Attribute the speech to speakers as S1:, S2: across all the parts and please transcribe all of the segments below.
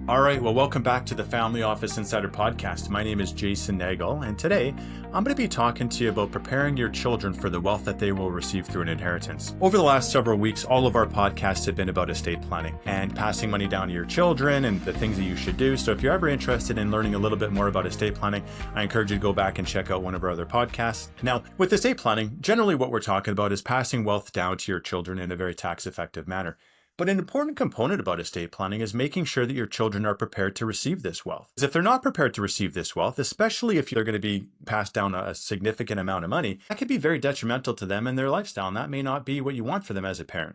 S1: All right, well, welcome back to the Family Office Insider Podcast. My name is Jason Nagel, and today I'm going to be talking to you about preparing your children for the wealth that they will receive through an inheritance. Over the last several weeks, all of our podcasts have been about estate planning and passing money down to your children and the things that you should do. So if you're ever interested in learning a little bit more about estate planning, I encourage you to go back and check out one of our other podcasts. Now, with estate planning, generally what we're talking about is passing wealth down to your children in a very tax-effective manner. But an important component about estate planning is making sure that your children are prepared to receive this wealth. Because if they're not prepared to receive this wealth, especially if they're going to be passed down a significant amount of money, that could be very detrimental to them and their lifestyle, and that may not be what you want for them as a parent.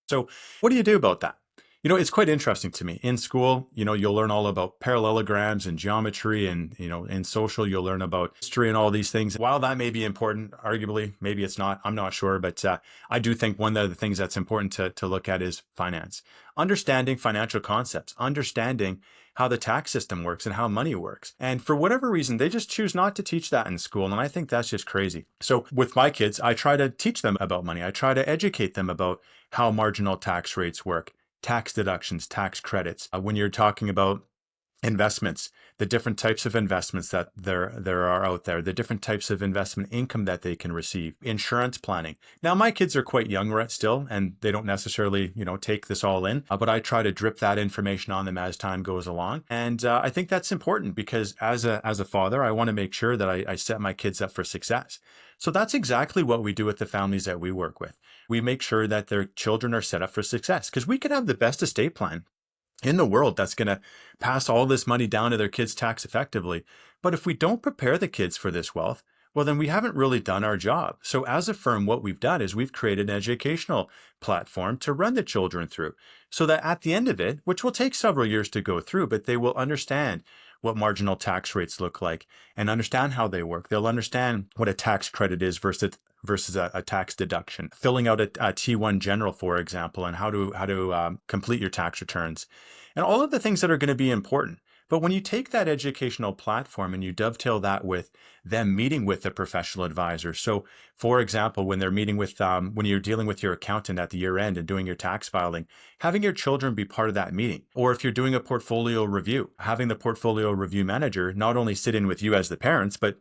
S1: So what do you do about that? It's quite interesting to me. In school, you'll learn all about parallelograms and geometry, and, in social, you'll learn about history and all these things. While that may be important, arguably, maybe it's not, I'm not sure, but I do think one of the things that's important to look at is finance. Understanding financial concepts, understanding how the tax system works and how money works. And for whatever reason, they just choose not to teach that in school. And I think that's just crazy. So with my kids, I try to teach them about money. I try to educate them about how marginal tax rates work, tax deductions, tax credits. When you're talking about investments, the different types of investments that there are out there, the different types of investment income that they can receive, insurance planning. Now, my kids are quite young still, and they don't necessarily, take this all in, but I try to drip that information on them as time goes along. And I think that's important because as a father, I want to make sure that I set my kids up for success. So that's exactly what we do with the families that we work with. We make sure that their children are set up for success, because we could have the best estate plan in the world that's going to pass all this money down to their kids tax effectively. But if we don't prepare the kids for this wealth, well, then we haven't really done our job. So as a firm, what we've done is we've created an educational platform to run the children through, so that at the end of it, which will take several years to go through, but they will understand what marginal tax rates look like and understand how they work. They'll understand what a tax credit is versus a tax deduction, filling out a T1 general, for example, and how to complete your tax returns, and all of the things that are going to be important. But when you take that educational platform and you dovetail that with them meeting with a professional advisor. So for example, when they're meeting with, when you're dealing with your accountant at the year end and doing your tax filing, having your children be part of that meeting. Or if you're doing a portfolio review, having the portfolio review manager not only sit in with you as the parents, but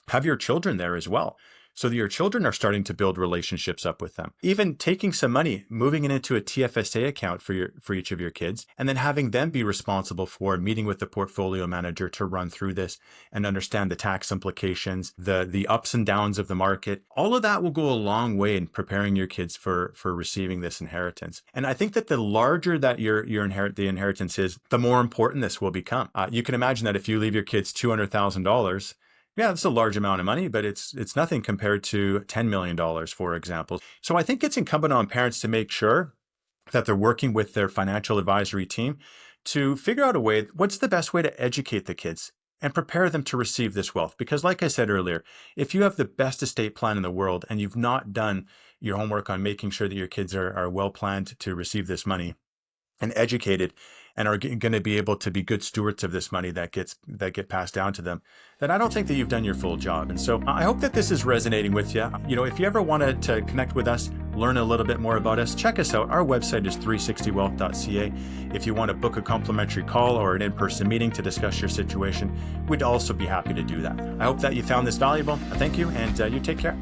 S1: have your children there as well, so that your children are starting to build relationships up with them. Even taking some money, moving it into a TFSA account for each of your kids, and then having them be responsible for meeting with the portfolio manager to run through this and understand the tax implications, the ups and downs of the market. All of that will go a long way in preparing your kids for receiving this inheritance. And I think that the larger that the inheritance is, the more important this will become. You can imagine that if you leave your kids $200,000, yeah, that's a large amount of money, but it's nothing compared to $10 million, for example. So I think it's incumbent on parents to make sure that they're working with their financial advisory team to figure out a way, what's the best way to educate the kids and prepare them to receive this wealth. Because like I said earlier, if you have the best estate plan in the world and you've not done your homework on making sure that your kids are well planned to receive this money and educated and are going to be able to be good stewards of this money that get passed down to them, then I don't think that you've done your full job. And so I hope that this is resonating with you. If you ever wanted to connect with us, learn a little bit more about us, check us out. Our website is 360wealth.ca. If you want to book a complimentary call or an in-person meeting to discuss your situation, we'd also be happy to do that. I hope that you found this valuable. Thank you, and you take care.